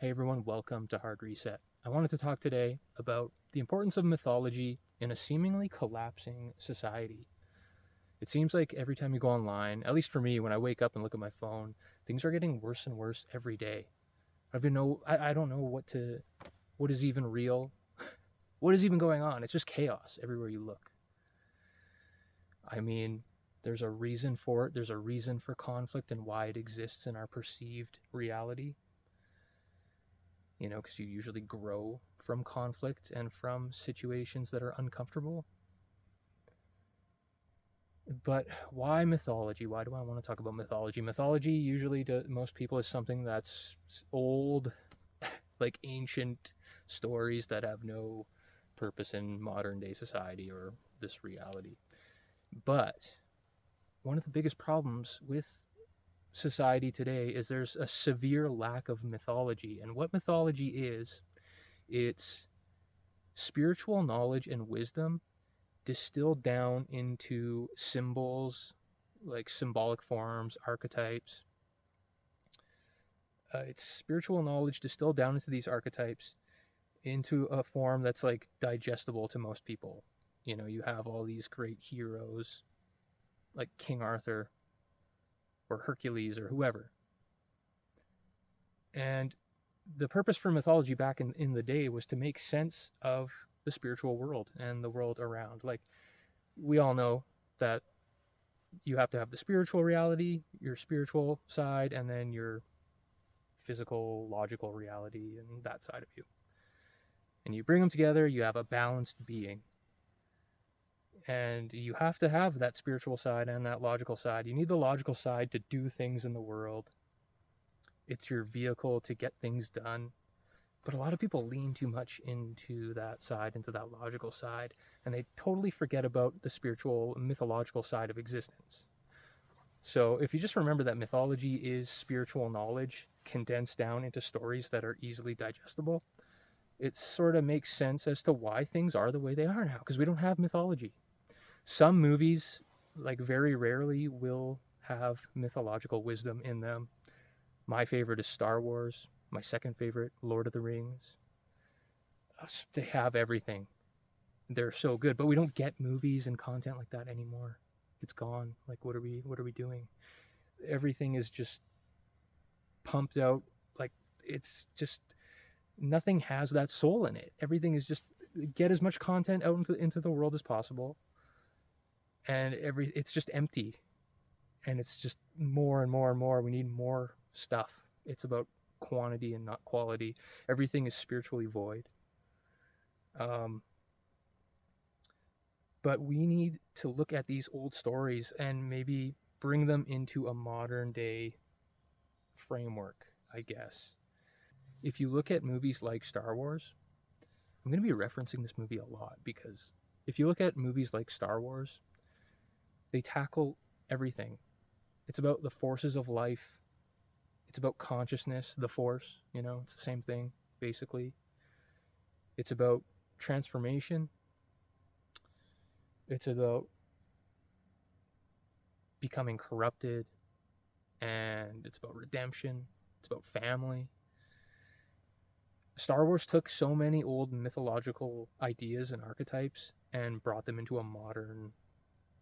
Hey everyone, welcome to Hard Reset. I wanted to talk today about the importance of mythology in a seemingly collapsing society. It seems like every time you go online, at least for me, when I wake up and look at my phone, things are getting worse and worse every day. I don't know what is even real, what is even going on. It's just chaos everywhere you look. I mean, there's a reason for it. There's a reason for conflict and why it exists in our perceived reality. Because you usually grow from conflict and from situations that are uncomfortable. But why mythology? Why do I want to talk about mythology? Mythology usually to most people is something that's old, like ancient stories that have no purpose in modern day society or this reality. But one of the biggest problems with society today is there's a severe lack of mythology. And what mythology is, it's spiritual knowledge and wisdom distilled down into symbols, like symbolic forms, archetypes. It's spiritual knowledge distilled down into these archetypes into a form that's like digestible to most people. You have all these great heroes like King Arthur or Hercules or whoever. And the purpose for mythology back in the day was to make sense of the spiritual world and the world around. Like, we all know that you have to have the spiritual reality, your spiritual side, and then your physical, logical reality, and that side of you. And you bring them together, you have a balanced being. And you have to have that spiritual side and that logical side. You need the logical side to do things in the world. It's your vehicle to get things done. But a lot of people lean too much into that side, into that logical side, and they totally forget about the spiritual, mythological side of existence. So if you just remember that mythology is spiritual knowledge condensed down into stories that are easily digestible, it sort of makes sense as to why things are the way they are now, because we don't have mythology. Some movies, like, very rarely will have mythological wisdom in them. My favorite is Star Wars. My second favorite, Lord of the Rings. They have everything. They're so good, but we don't get movies and content like that anymore. It's gone. Like, what are we doing? Everything is just pumped out. Like, it's just nothing has that soul in it. Everything is just get as much content out into the world as possible, and it's just empty, and it's just more and more and more. We need more stuff. It's about quantity and not quality. Everything is spiritually void. Um, but we need to look at these old stories and maybe bring them into a modern day framework, I guess. If you look at movies like Star Wars, I'm going to be referencing this movie a lot because if you look at movies like Star Wars, they tackle everything. It's about the forces of life. It's about consciousness, the force, it's the same thing, basically. It's about transformation. It's about becoming corrupted, and it's about redemption. It's about family. Star Wars took so many old mythological ideas and archetypes and brought them into a modern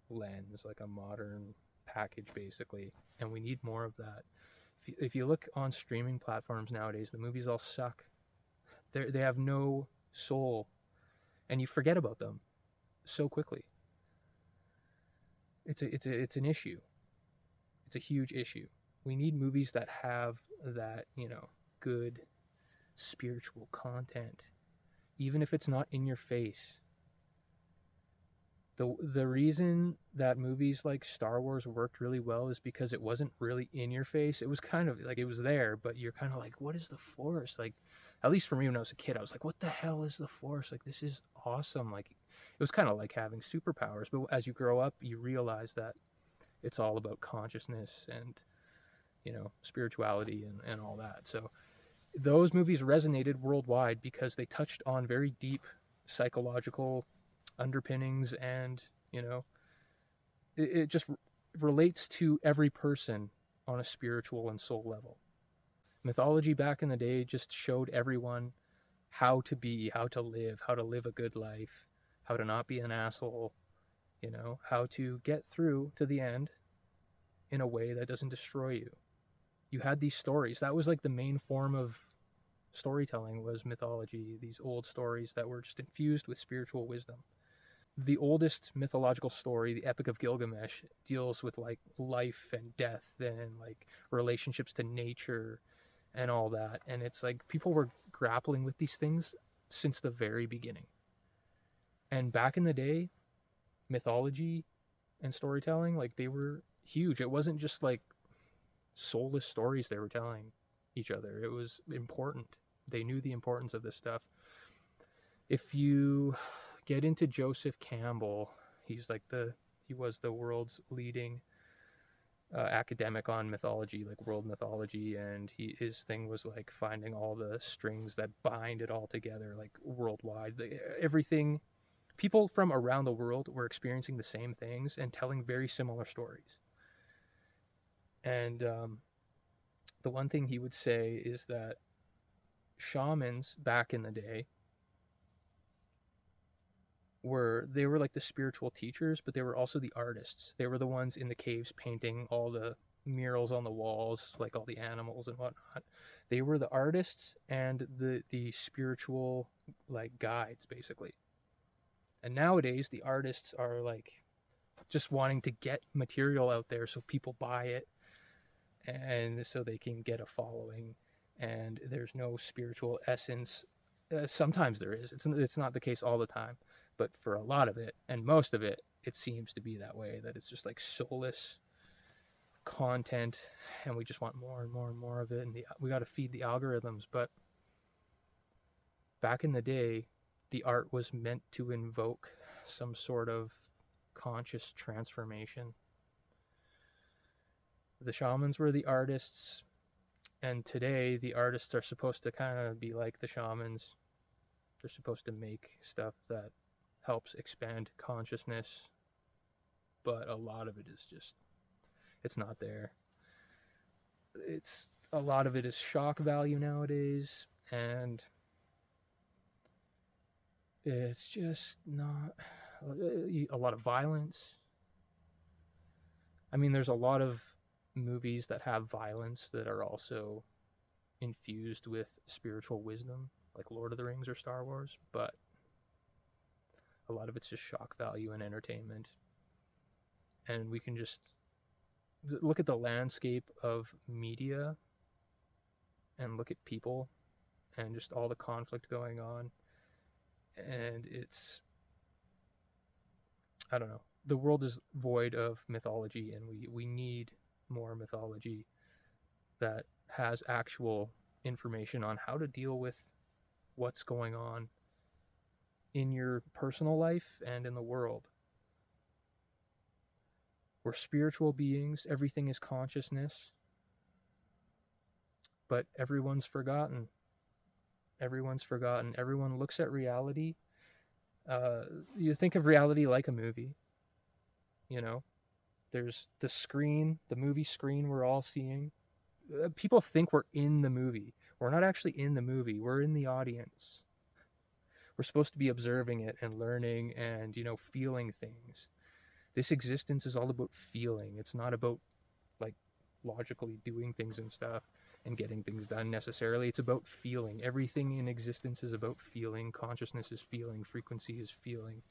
lens, like a modern package, basically. And we need more of that. If you look on streaming platforms nowadays, the movies all suck. They have no soul, and you forget about them so quickly. It's an issue. It's a huge issue. We need movies that have that, good spiritual content, even if it's not in your face. The reason that movies like Star Wars worked really well is because it wasn't really in your face. It was kind of like, it was there, but you're kind of like, what is the Force? Like, at least for me when I was a kid, I was like, what the hell is the Force? Like, this is awesome. Like, it was kind of like having superpowers. But as you grow up, you realize that it's all about consciousness and, spirituality and all that. So those movies resonated worldwide because they touched on very deep psychological underpinnings, and it just relates to every person on a spiritual and soul level. Mythology back in the day just showed everyone how to be, how to live a good life, how to not be an asshole, how to get through to the end in a way that doesn't destroy you. You had these stories. That was like the main form of storytelling, was mythology, these old stories that were just infused with spiritual wisdom. The oldest mythological story, the Epic of Gilgamesh, deals with like life and death and like relationships to nature and all that. And it's like people were grappling with these things since the very beginning. And back in the day, mythology and storytelling, like, they were huge. It wasn't just like soulless stories they were telling each other. It was important. They knew the importance of this stuff. If you get into Joseph Campbell, he was the world's leading academic on mythology, like world mythology, and his thing was like finding all the strings that bind it all together, like worldwide. Everything, people from around the world were experiencing the same things and telling very similar stories. And the one thing he would say is that shamans back in the day they were like the spiritual teachers, but they were also the artists. They were the ones in the caves painting all the murals on the walls, like all the animals and whatnot. They were the artists and the spiritual, like, guides, basically. And nowadays the artists are like just wanting to get material out there so people buy it, and so they can get a following, and there's no spiritual essence. Sometimes there is. It's not the case all the time, but for a lot of it, and most of it, it seems to be that way, that it's just like soulless content, and we just want more and more and more of it, and we got to feed the algorithms. But back in the day, the art was meant to invoke some sort of conscious transformation. The shamans were the artists, and today the artists are supposed to kind of be like the shamans. They're supposed to make stuff that helps expand consciousness, but a lot of it is just, it's not there. A lot of it is shock value nowadays, and it's just not a lot of violence. I mean, there's a lot of movies that have violence that are also infused with spiritual wisdom, like Lord of the Rings or Star Wars, but a lot of it's just shock value and entertainment. And we can just look at the landscape of media and look at people and just all the conflict going on, and it's, I don't know, the world is void of mythology, and we need more mythology that has actual information on how to deal with what's going on in your personal life and in the world. We're spiritual beings, everything is consciousness, but everyone's forgotten. Everyone looks at reality. You think of reality like a movie. There's the screen, the movie screen we're all seeing. People think we're in the movie. We're not actually in the movie. We're in the audience. We're supposed to be observing it and learning and, feeling things. This existence is all about feeling. It's not about, like, logically doing things and stuff and getting things done necessarily. It's about feeling. Everything in existence is about feeling. Consciousness is feeling. Frequency is feeling.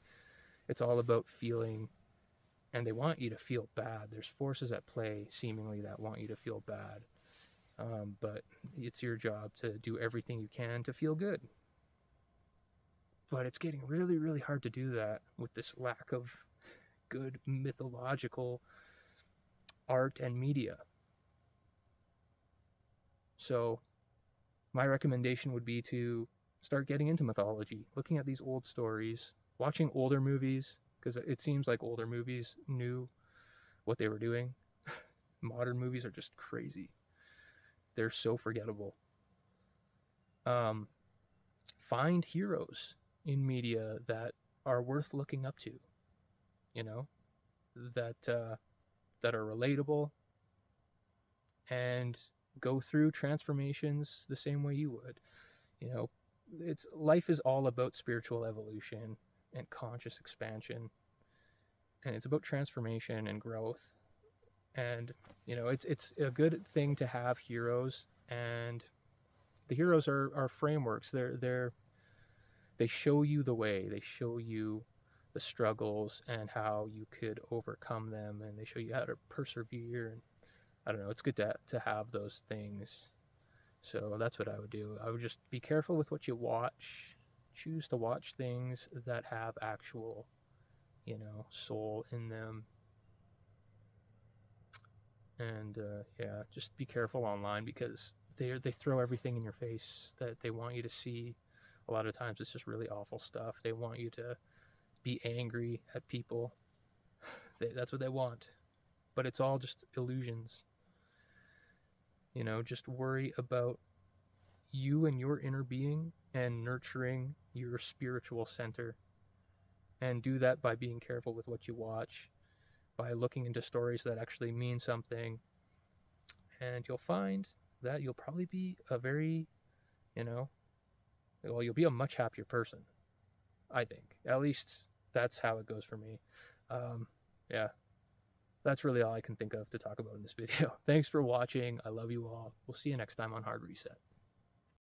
It's all about feeling. And they want you to feel bad. There's forces at play, seemingly, that want you to feel bad. But it's your job to do everything you can to feel good. But it's getting really, really hard to do that with this lack of good mythological art and media. So my recommendation would be to start getting into mythology, looking at these old stories, watching older movies, because it seems like older movies knew what they were doing. Modern movies are just crazy. They're so forgettable. Find heroes in media that are worth looking up to, that are relatable, and go through transformations the same way you would. You know, life is all about spiritual evolution and conscious expansion, and it's about transformation and growth. And it's a good thing to have heroes, and the heroes are frameworks. They show you the way. They show you the struggles and how you could overcome them, and they show you how to persevere. And I don't know, it's good to have those things. So that's what I would do. I would just be careful with what you watch. Choose to watch things that have actual, soul in them. And yeah, just be careful online, because they throw everything in your face that they want you to see. A lot of times it's just really awful stuff. They want you to be angry at people. That's what they want. But it's all just illusions. Just worry about you and your inner being and nurturing your spiritual center. And do that by being careful with what you watch, by looking into stories that actually mean something. And you'll find that you'll probably be a very, you'll be a much happier person, I think. At least that's how it goes for me. Yeah, that's really all I can think of to talk about in this video. Thanks for watching. I love you all. We'll see you next time on Hard Reset.